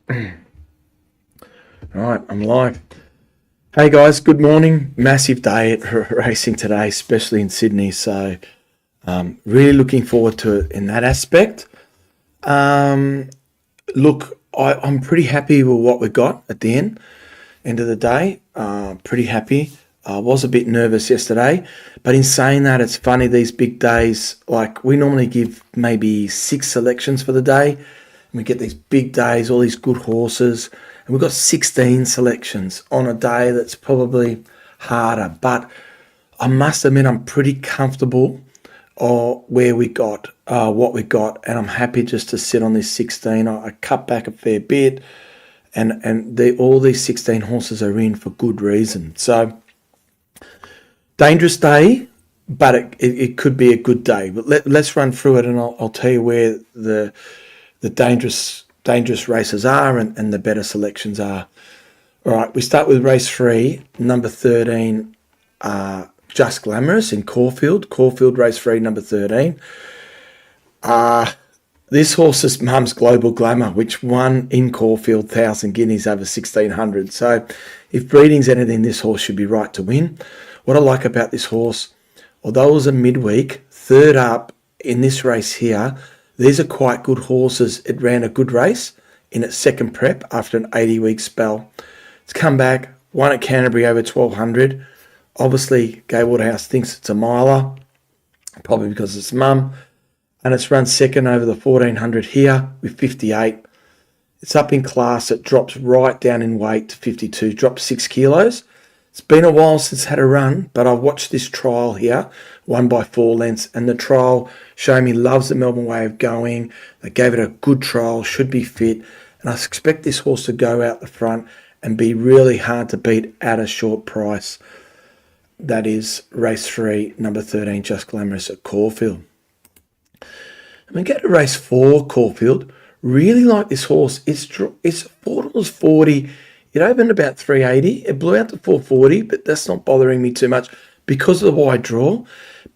Right, I'm live. Hey guys, good morning. Massive day at racing today, especially in Sydney. So, really looking forward to it in that aspect. Look, I'm pretty happy with what we got at the end of the day. Pretty happy. I was a bit nervous yesterday, but in saying that, it's funny these big days. Like we normally give maybe 6 selections for the day, and we get these big days, all these good horses, and we've got 16 selections on a day that's probably harder. But I must admit, I'm pretty comfortable where we got, what we got, and I'm happy just to sit on this 16. I cut back a fair bit, and all these 16 horses are in for good reason. So dangerous day, but it could be a good day. But let's run through it, and I'll tell you where the dangerous races are and the better selections are. All right, we start with race 3, number 13, Just Glamourous in Caufield. Caufield, race 3, number 13. This horse's mum's Global Glamour, which won in Caufield 1,000 guineas over 1,600. So if breeding's anything, this horse should be right to win. What I like about this horse, although it was a midweek, third up in this race here, these are quite good horses. It ran a good race in its second prep after an 80-week spell. It's come back, won at Canterbury over 1,200. Obviously, Gay Waterhouse thinks it's a miler, probably because it's mum. And it's run second over the 1,400 here with 58. It's up in class. It drops right down in weight to 52, drops 6 kilos. It's been a while since had a run, but I've watched this trial here, won by 4 lengths, and the trial showed me loves the Melbourne way of going. They gave it a good trial, should be fit, and I expect this horse to go out the front and be really hard to beat at a short price. That is race 3, number 13, Just Glamourous at Caufield. And we get to race 4, Caufield. Really like this horse. It's $4.40. It opened about 380. It blew out to 440, but that's not bothering me too much because of the wide draw.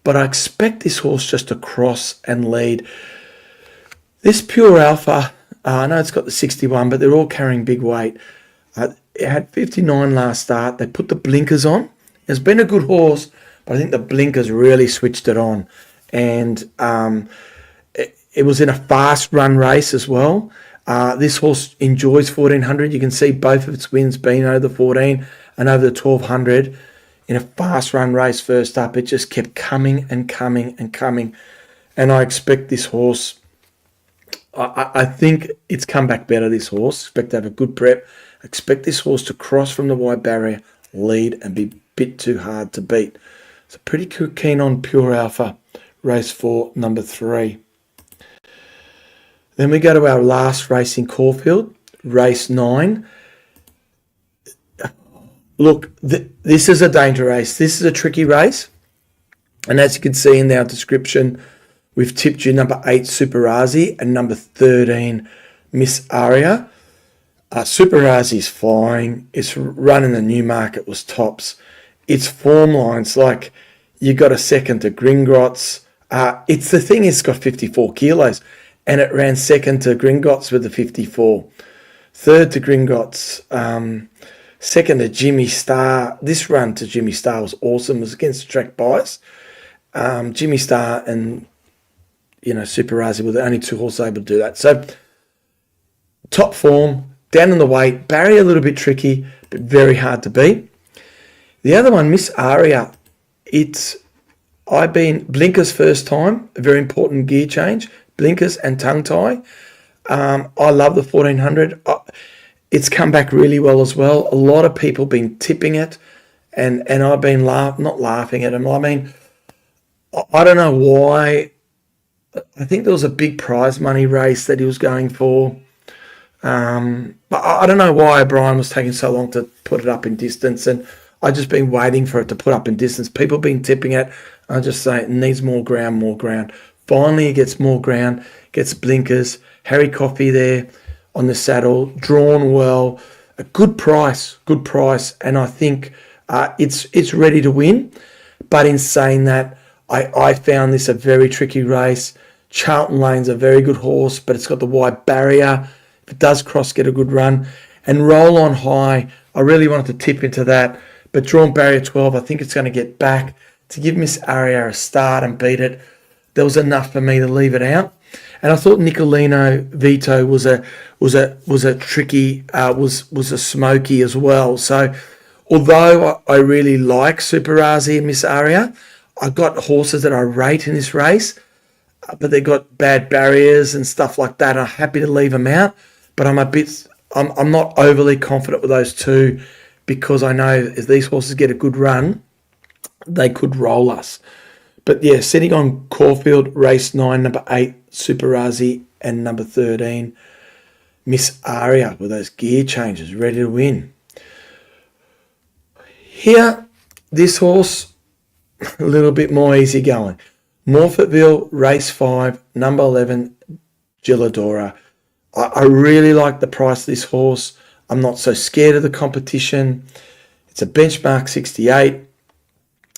But I expect this horse just to cross and lead. This Pure Alpha, I know it's got the 61, but they're all carrying big weight. It had 59 last start. They put the blinkers on. It's been a good horse, but I think the blinkers really switched it on. And it was in a fast run race as well. This horse enjoys 1,400. You can see both of its wins being over the 14 and over the 1,200. In a fast run race first up, it just kept coming and coming and coming. And I expect this horse, I think it's come back better, this horse. Expect to have a good prep. Expect this horse to cross from the wide barrier, lead, and be a bit too hard to beat. So pretty keen on Pure Alpha, race 4, number 3. Then we go to our last race in Caufield, race 9. Look, this is a danger race. This is a tricky race. And as you can see in our description, we've tipped you number 8, Suparazi, and number 13, Miss Aria. Suparazi is flying. It's running the Newmarket was tops. Its form lines, like you got a second to Gringotts. It's the thing, it's got 54 kilos. And it ran second to Gringotts with the 54. Third to Gringotts. Second to Jimmy Star. This run to Jimmy Star was awesome. It was against the track bias. Jimmy Star and, Suparazi were the only 2 horses able to do that. So, top form, down in the weight, barrier a little bit tricky, but very hard to beat. The other one, Miss Aria, I've been blinkers first time, a very important gear change. Blinkers and tongue tie. I love the 1,400. It's come back really well as well. A lot of people been tipping it, and I've been not laughing at them. I mean, I don't know why. I think there was a big prize money race that he was going for. But I don't know why Brian was taking so long to put it up in distance, and I just been waiting for it to put up in distance. People been tipping it. I just say it needs more ground. Finally, it gets more ground, gets blinkers. Harry Coffey there on the saddle, drawn well, a good price, and I think it's ready to win. But in saying that, I found this a very tricky race. Charlton Lane's a very good horse, but it's got the wide barrier. If it does cross, get a good run. And Roll on High, I really wanted to tip into that. But drawn barrier 12, I think it's going to get back. To give Miss Aria a start and beat it, there was enough for me to leave it out. And I thought Nicolino Vito was a tricky, was a smoky as well. So although I really like Suparazi and Miss Aria, I got horses that I rate in this race, but they got bad barriers and stuff like that. I'm happy to leave them out, but I'm not overly confident with those two, because I know if these horses get a good run, they could roll us. But yeah, sitting on Caufield, race 9, number 8, Suparazi, and number 13, Miss Aria, with those gear changes, ready to win. Here, this horse, a little bit more easy going. Morphetville, race 5, number 11, Jilladora. I really like the price of this horse. I'm not so scared of the competition. It's a benchmark 68.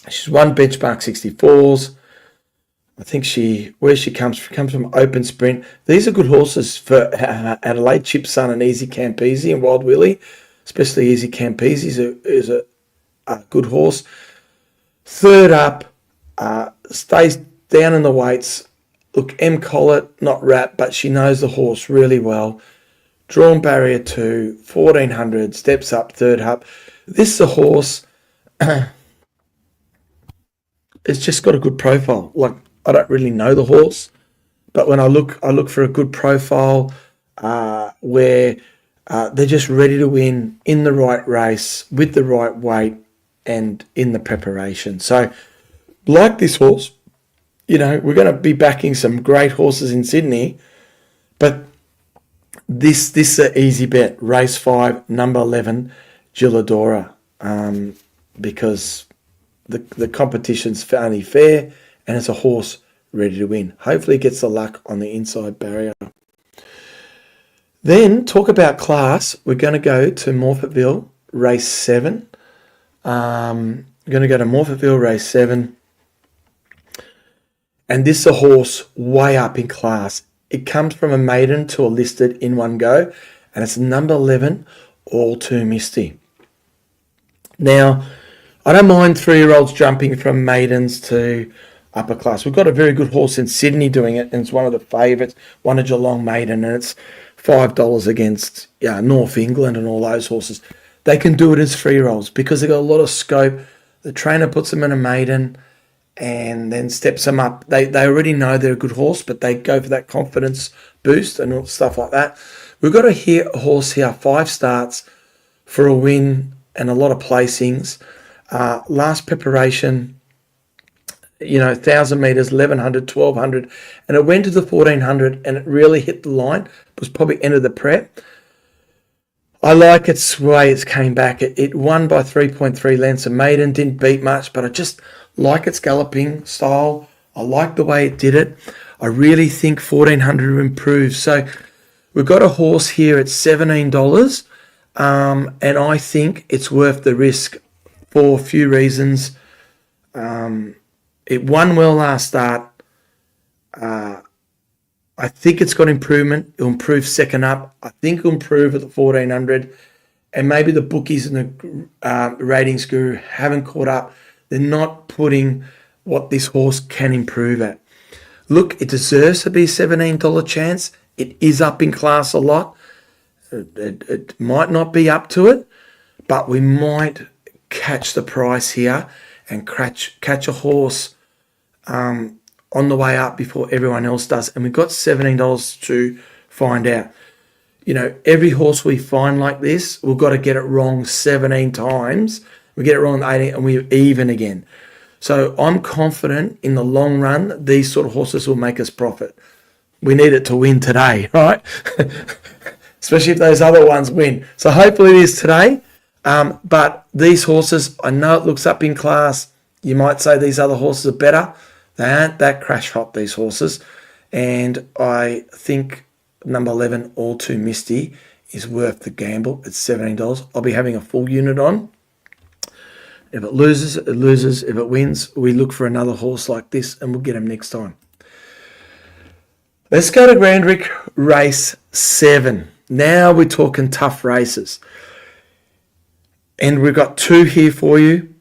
She's won benchmark 64s. I think where she comes from Open Sprint. These are good horses for Adelaide, Chip Sun and Easy Campese and Wild Willie. Especially Easy Campese is a good horse. Third up, stays down in the weights. Look, M. Collett, not wrapped, but she knows the horse really well. Drawn barrier 2, 1400, steps up, third up. This is a horse, it's just got a good profile. Like, I don't really know the horse, but when I look for a good profile where they're just ready to win in the right race, with the right weight, and in the preparation. So, like this horse, you know, we're going to be backing some great horses in Sydney, but this is an easy bet. Race 5, number 11, Jilladora, because the competition's fairly fair and it's a horse ready to win. Hopefully it gets the luck on the inside barrier. Then, talk about class. We're going to go to Morphetville, race 7. We're going to go to Morphetville, race 7. And this is a horse way up in class. It comes from a maiden to a listed in one go, and it's number 11, All Too Mysti. Now, I don't mind 3-year-olds jumping from maidens to upper class. We've got a very good horse in Sydney doing it, and it's one of the favourites, one of Geelong maiden, and it's $5 against North England and all those horses. They can do it as 3-year-olds because they've got a lot of scope. The trainer puts them in a maiden and then steps them up. They already know they're a good horse, but they go for that confidence boost and all stuff like that. We've got a horse here, 5 starts for a win and a lot of placings. Last preparation, 1,000 metres, 1,100, 1,200, and it went to the 1,400 and it really hit the line. It was probably end of the prep. I like its way it's came back. It won by 3.3 lengths. A maiden, didn't beat much, but I just like its galloping style. I like the way it did it. I really think 1,400 will improve. So we've got a horse here at $17, and I think it's worth the risk for a few reasons. It won well last start. I think it's got improvement. It'll improve second up. I think it'll improve at the 1,400. And maybe the bookies and the ratings guru haven't caught up. They're not putting what this horse can improve at. Look, it deserves to be a $17 chance. It is up in class a lot. It might not be up to it, but we might catch the price here and catch a horse on the way up before everyone else does. And we've got $17 to find out. Every horse we find like this, we've got to get it wrong 17 times. We get it wrong 18 and we're even again. So I'm confident in the long run, these sort of horses will make us profit. We need it to win today, right? Especially if those other ones win. So hopefully it is today. But these horses, I know it looks up in class. You might say these other horses are better. They aren't that crash hot, these horses. And I think number 11, All Too Mysti, is worth the gamble at $17. I'll be having a full unit on. If it loses, it loses. If it wins, we look for another horse like this and we'll get him next time. Let's go to Randwick, race 7. Now we're talking tough races. And we've got 2 here for you,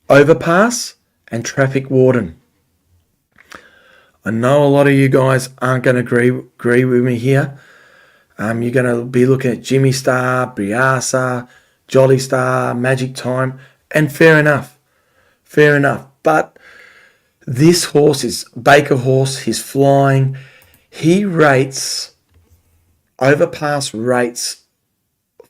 Overpass and Traffic Warden. I know a lot of you guys aren't going to agree with me here. You're going to be looking at Jimmy Star, Briasa, Jolly Star, Magic Time, and fair enough. But this horse is Baker horse. He's flying. He rates, Overpass rates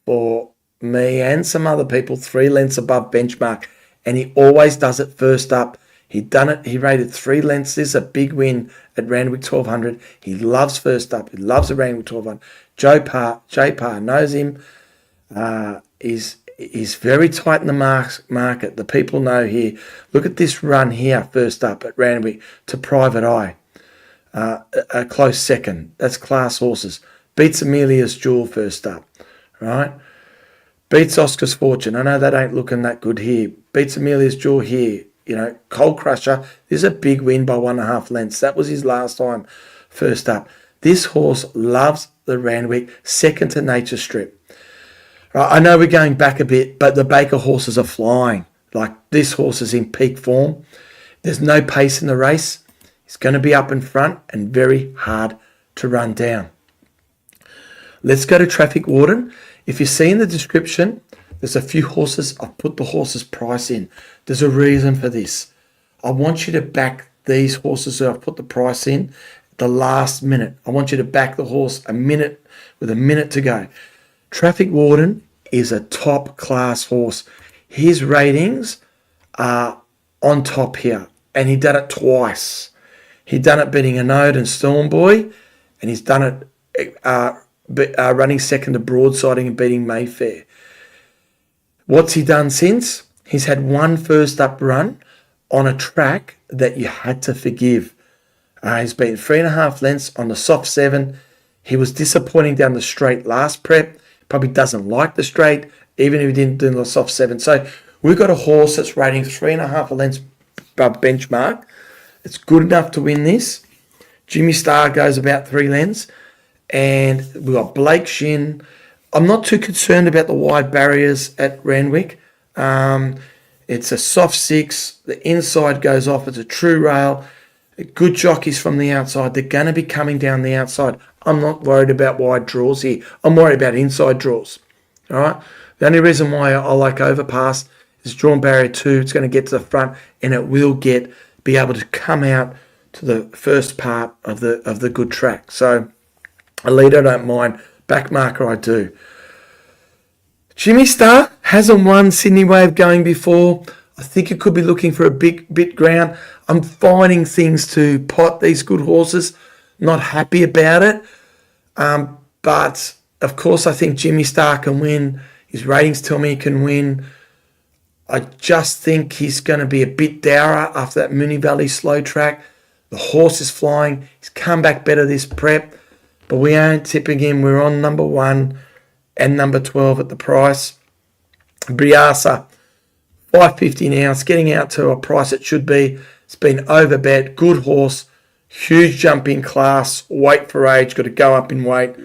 for me and some other people 3 lengths above benchmark, and he always does it first up. He rated 3 lengths. This is a big win at Randwick 1200. He loves first up. He loves the Randwick 1200. J Parr knows him. He's very tight in the market. The people know here. Look at this run here, first up at Randwick to Private Eye. A close second. That's class horses. Beats Amelia's Jewel first up, right? Beats Oscar's Fortune. I know that ain't looking that good here. Beats Amelia's Jewel here. Cold Crusher. This is a big win by 1.5 lengths. That was his last time first up. This horse loves the Randwick, second to Nature Strip. Right, I know we're going back a bit, but the Baker horses are flying. Like, this horse is in peak form. There's no pace in the race. He's going to be up in front and very hard to run down. Let's go to Traffic Warden. If you see in the description, there's a few horses. I've put the horse's price in. There's a reason for this. I want you to back these horses that I've put the price in the last minute. I want you to back the horse a minute to go. Traffic Warden is a top class horse. His ratings are on top here, and he done it twice. He done it beating Anode and Stormboy, and he's done it running second to Broadsiding and beating Mayfair. What's he done since? He's had 1 first up run on a track that you had to forgive. He's been 3.5 lengths on the soft 7. He was disappointing down the straight last prep. Probably doesn't like the straight, even if he didn't do the soft 7. So we've got a horse that's rating 3.5 lengths above benchmark. It's good enough to win this. Jimmy Star goes about 3 lengths. And we've got Blake Shin. I'm not too concerned about the wide barriers at Randwick. It's a soft 6. The inside goes off. It's a true rail. Good jockeys from the outside. They're going to be coming down the outside. I'm not worried about wide draws here. I'm worried about inside draws. All right. The only reason why I like Overpass is drawn barrier 2. It's going to get to the front, and it will be able to come out to the first part of the good track. So a leader, I don't mind. Back marker, I do. Jimmy Star hasn't won Sydney Wave going before. I think it could be looking for a bit ground. I'm finding things to pot these good horses. Not happy about it. But, of course, I think Jimmy Star can win. His ratings tell me he can win. I just think he's going to be a bit dour after that Moonee Valley slow track. The horse is flying. He's come back better this prep. But we aren't tipping him. We're on number 1 and number 12 at the price. Briasa, $5.50 now. It's getting out to a price it should be. It's been overbet. Good horse. Huge jump in class. Weight for age. Got to go up in weight.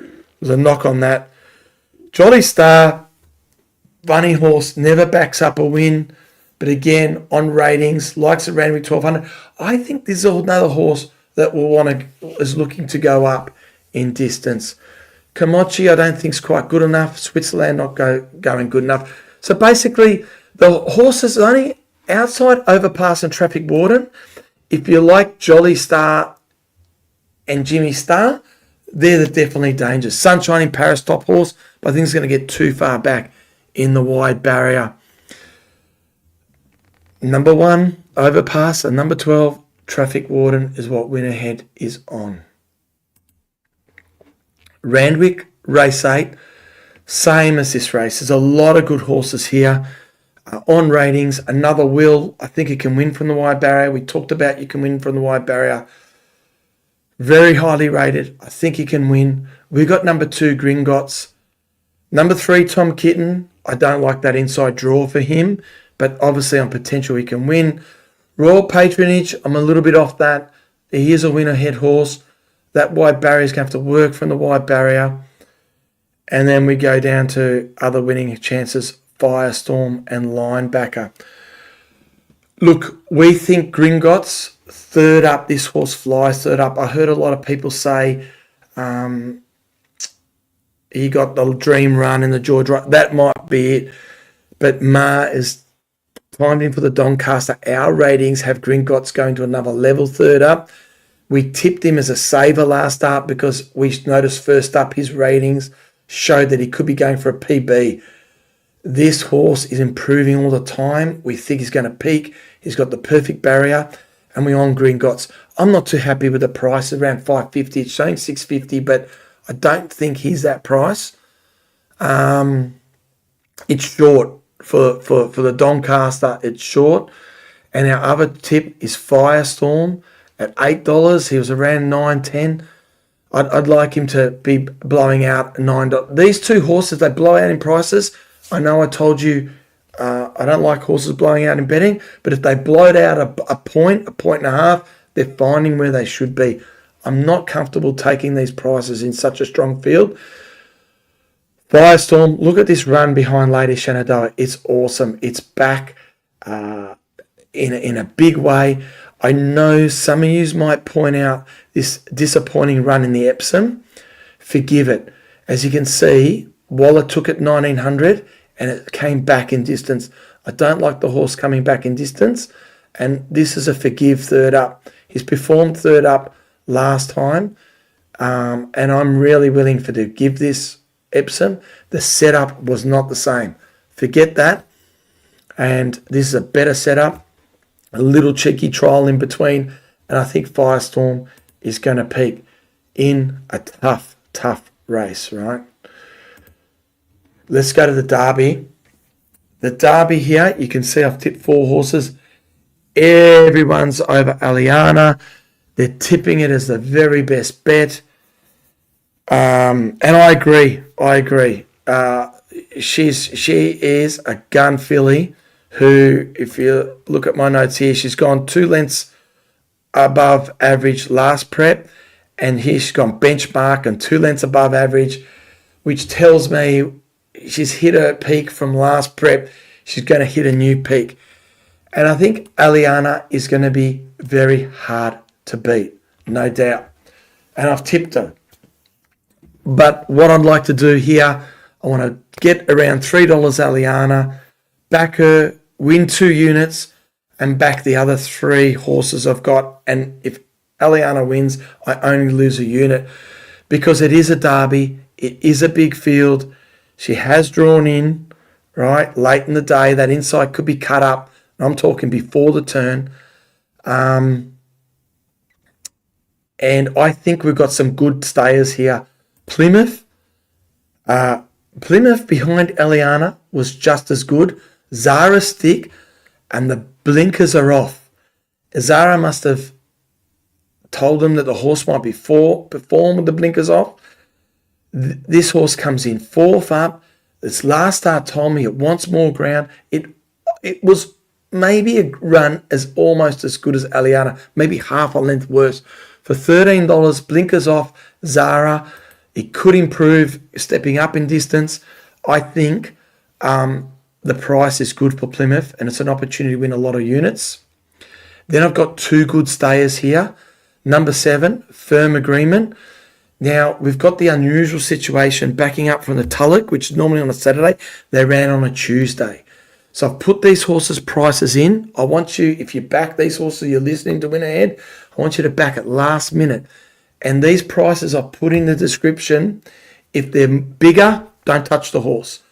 There's a knock on that. Jolly Star, bunny horse, never backs up a win. But again, on ratings, likes the Randwick 1200. I think this is another horse that is looking to go up in distance. Komochi, I don't think is quite good enough. Switzerland not going good enough. So basically, the horses only outside Overpass and Traffic Warden. If you like Jolly Star and Jimmy Star, they're definitely dangerous. Sunshine in Paris, top horse, but I think it's going to get too far back in the wide barrier. Number 1, Overpass, and number 12, Traffic Warden is what Win Ahead is on. Randwick, race 8, same as this race. There's a lot of good horses here. On ratings, another Will. I think he can win from the wide barrier. We talked about you can win from the wide barrier. Very highly rated. I think he can win. We got number 2, Gringotts. Number 3, Tom Kitten. I don't like that inside draw for him, but obviously on potential he can win. Royal Patronage, I'm a little bit off that. He is a Win Ahead horse. That wide barrier is going to have to work from the wide barrier. And then we go down to other winning chances, Firestorm and Linebacker. Look, we think Gringotts, third up. This horse flies third up. I heard a lot of people say he got the dream run in the George Run. That might be it. But Ma is timed in for the Doncaster. Our ratings have Gringotts going to another level third up. We tipped him as a saver last up because we noticed first up his ratings showed that he could be going for a PB. This horse is improving all the time. We think he's going to peak. He's got the perfect barrier, and we're on Gringotts. I'm not too happy with the price, around $550. It's showing $650, but I don't think he's that price. It's short for the Doncaster. It's short, and our other tip is Firestorm at $8. He was around $9.10. I'd like him to be blowing out $9. These two horses, they blow out in prices. I know I told you I don't like horses blowing out in betting, but if they blow it out a point and a half, they're finding where they should be. I'm not comfortable taking these prices in such a strong field. Firestorm, look at this run behind Lady Shenandoah. It's awesome. It's back in a big way. I know some of you might point out this disappointing run in the Epsom. Forgive it. As you can see, Waller took it 1900 and it came back in distance. I don't like the horse coming back in distance, and this is a forgive third up. He's performed third up last time, and I'm really willing to give this Epsom. The setup was not the same. Forget that, and this is a better setup. A little cheeky trial in between, and I think Firestorm is going to peak in a tough race, right? Let's go to the Derby. The Derby here, you can see I've tipped 4 horses. Everyone's over Aeliana. They're tipping it as the very best bet. And I agree. She is a gun filly who, if you look at my notes here, she's gone 2 lengths above average last prep, and here she's gone benchmark and 2 lengths above average, which tells me she's hit her peak from last prep. She's going to hit a new peak. And I think Aeliana is going to be very hard to beat, no doubt. And I've tipped her. But what I'd like to do here, I want to get around $3 Aeliana, back her, win 2 units, and back the other 3 horses I've got. And if Aeliana wins, I only lose a unit because it is a derby. It is a big field. She has drawn in, right, late in the day. That inside could be cut up. I'm talking before the turn. And I think we've got some good stayers here. Plymouth behind Aeliana was just as good. Zara stick, and the blinkers are off. Zara must have told them that the horse might perform with the blinkers off. This horse comes in 4th up. Its last start told me it wants more ground. It was maybe a run as almost as good as Aeliana, maybe half a length worse. For $13, blinkers off, Zara. It could improve, stepping up in distance. I think the price is good for Plymouth, and it's an opportunity to win a lot of units. Then I've got 2 good stayers here. Number 7, Firm Agreement. Now, we've got the unusual situation backing up from the Tulloch, which is normally on a Saturday. They ran on a Tuesday. So I've put these horses' prices in. I want you, if you back these horses, you're listening to Win Ahead, I want you to back it last minute. And these prices I put in the description. If they're bigger, don't touch the horse.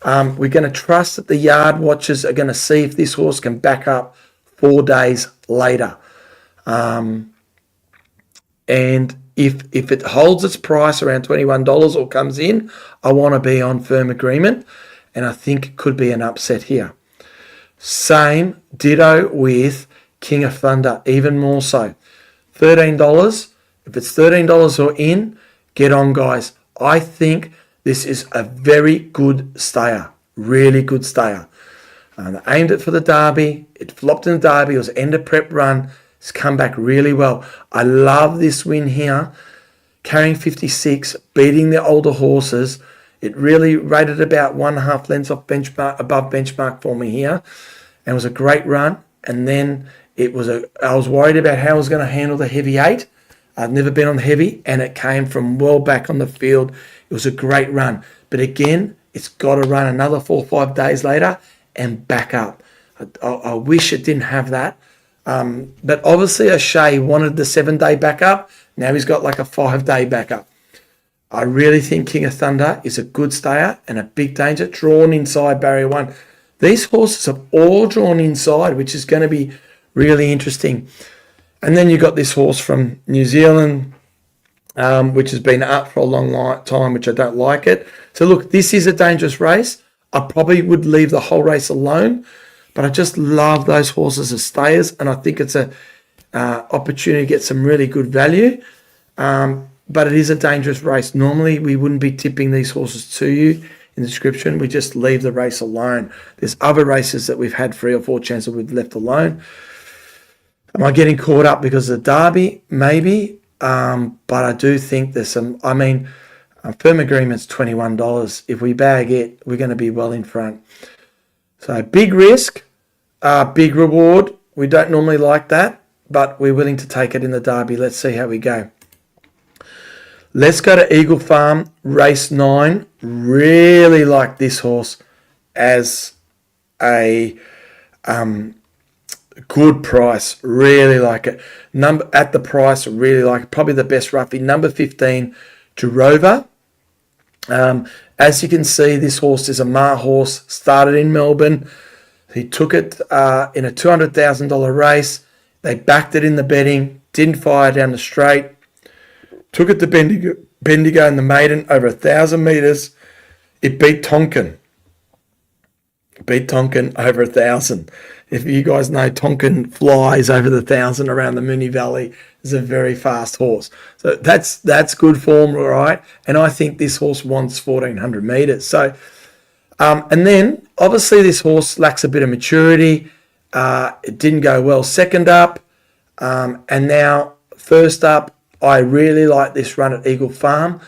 We're going to trust that the yard watchers are going to see if this horse can back up 4 days later. And if it holds its price around $21 or comes in, I want to be on Firm Agreement. And I think it could be an upset here. Same, ditto with King of Thunder, even more so. $13. If it's $13 or in, get on, guys. I think this is a very good stayer. Really good stayer. They aimed it for the Derby. It flopped in the Derby. It was end of prep run. It's come back really well. I love this win here. Carrying 56, beating the older horses. It really rated about 1.5 lengths off benchmark, above benchmark for me here, and it was a great run. And then I was worried about how I was going to handle the heavy 8. I've never been on the heavy, and it came from well back on the field. It was a great run. But again, it's got to run another 4 or 5 days later and back up. I wish it didn't have that. But obviously, O'Shea wanted the 7-day backup. Now he's got like a 5-day backup. I really think King of Thunder is a good stayer and a big danger. Drawn inside barrier 1. These horses have all drawn inside, which is going to be really interesting. And then you've got this horse from New Zealand, which has been up for a long time, which I don't like it. So look, this is a dangerous race. I probably would leave the whole race alone, but I just love those horses as stayers, and I think it's a opportunity to get some really good value. But it is a dangerous race. Normally, we wouldn't be tipping these horses to you in the description. We just leave the race alone. There's other races that we've had 3 or 4 chances we've left alone. Am I getting caught up because of the Derby? Maybe. But I do think there's some... I mean, firm agreement's $21. If we bag it, we're going to be well in front. So big risk, big reward. We don't normally like that, but we're willing to take it in the Derby. Let's see how we go. Let's go to Eagle Farm, race 9. Really like this horse as a good price. Really like it. At the price, really like it. Probably the best roughie. Number 15, Durova. As you can see, this horse is a Mar horse. Started in Melbourne. He took it in a $200,000 race. They backed it in the betting. Didn't fire down the straight. Took it to Bendigo in the maiden over 1,000 metres. It beat Tonkin. Over 1,000. If you guys know, Tonkin flies over the 1,000 around the Moonee Valley. Is a very fast horse. So that's good form, all right? And I think this horse wants 1,400 metres. So, and then, obviously, this horse lacks a bit of maturity. It didn't go well second up. And now, first up, I really like this run at Eagle Farm.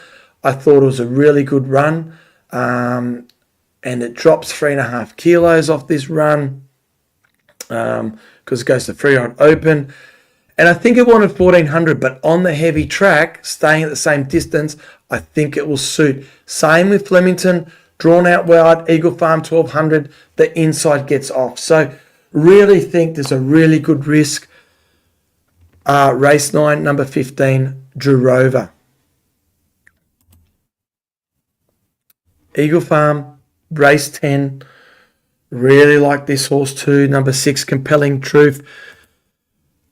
I thought it was a really good run. And it drops 3.5 kilos off this run because it goes to Freeride Open. And I think it wanted 1,400, but on the heavy track, staying at the same distance, I think it will suit. Same with Flemington, drawn out wide, Eagle Farm 1,200, the inside gets off. So really think there's a really good risk. Race 9, number 15, Durova. Eagle Farm, race 10. Really like this horse too. Number 6, Compelling Truth.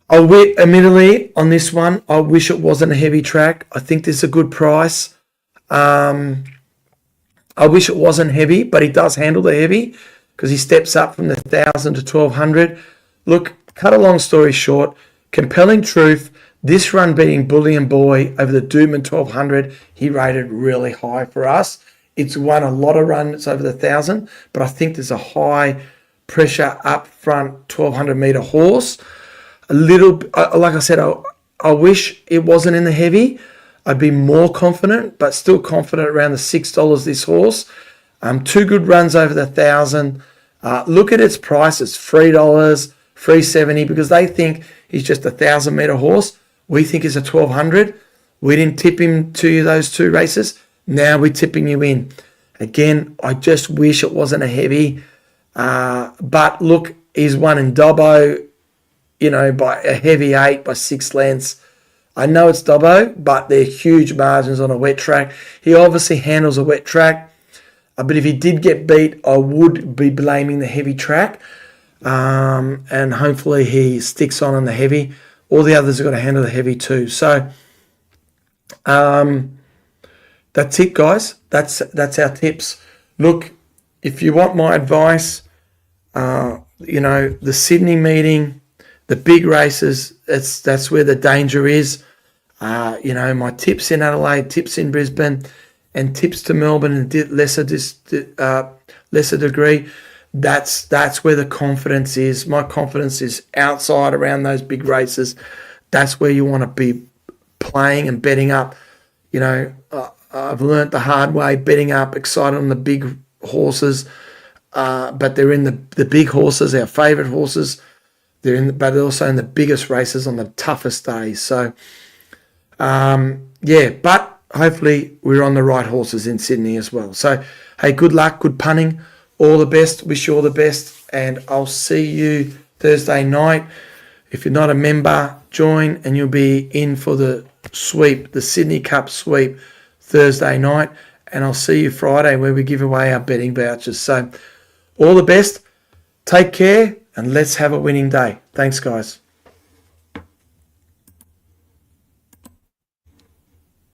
Admittedly, on this one, I wish it wasn't a heavy track. I think this is a good price. I wish it wasn't heavy, but he does handle the heavy because he steps up from the 1,000 to 1,200. Look, cut a long story short, Compelling Truth, this run beating Bullion Boy over the Doomman 1,200, he rated really high for us. It's won a lot of runs over the 1,000, but I think there's a high pressure up front 1,200 metre horse. A little, like I said, I wish it wasn't in the heavy. I'd be more confident, but still confident around the $6 this horse. 2 good runs over the 1,000. Look at its price. It's $3, $3.70 because they think he's just a 1,000 metre horse. We think he's a 1,200. We didn't tip him to those 2 races. Now we're tipping you in. Again, I just wish it wasn't a heavy. But look, he's won in Dobbo, by a heavy 8 by 6 lengths. I know it's Dobbo, but they're huge margins on a wet track. He obviously handles a wet track. But if he did get beat, I would be blaming the heavy track. And hopefully he sticks on the heavy. All the others have got to handle the heavy too. So that's it, guys. That's our tips. Look, if you want my advice, the Sydney meeting, the big races, that's where the danger is. My tips in Adelaide, tips in Brisbane, and tips to Melbourne in lesser degree. That's where the confidence is. My confidence is outside around those big races. That's where you want to be playing and betting up. I've learnt the hard way, betting up, excited on the big horses, but they're in the big horses, our favourite horses. But they're also in the biggest races on the toughest days. So, but hopefully we're on the right horses in Sydney as well. So, hey, good luck, good punning, all the best. Wish you all the best, and I'll see you Thursday night. If you're not a member, join, and you'll be in for the sweep, the Sydney Cup sweep, Thursday night. And I'll see you Friday where we give away our betting vouchers. So, all the best. Take care. And let's have a winning day. Thanks, guys.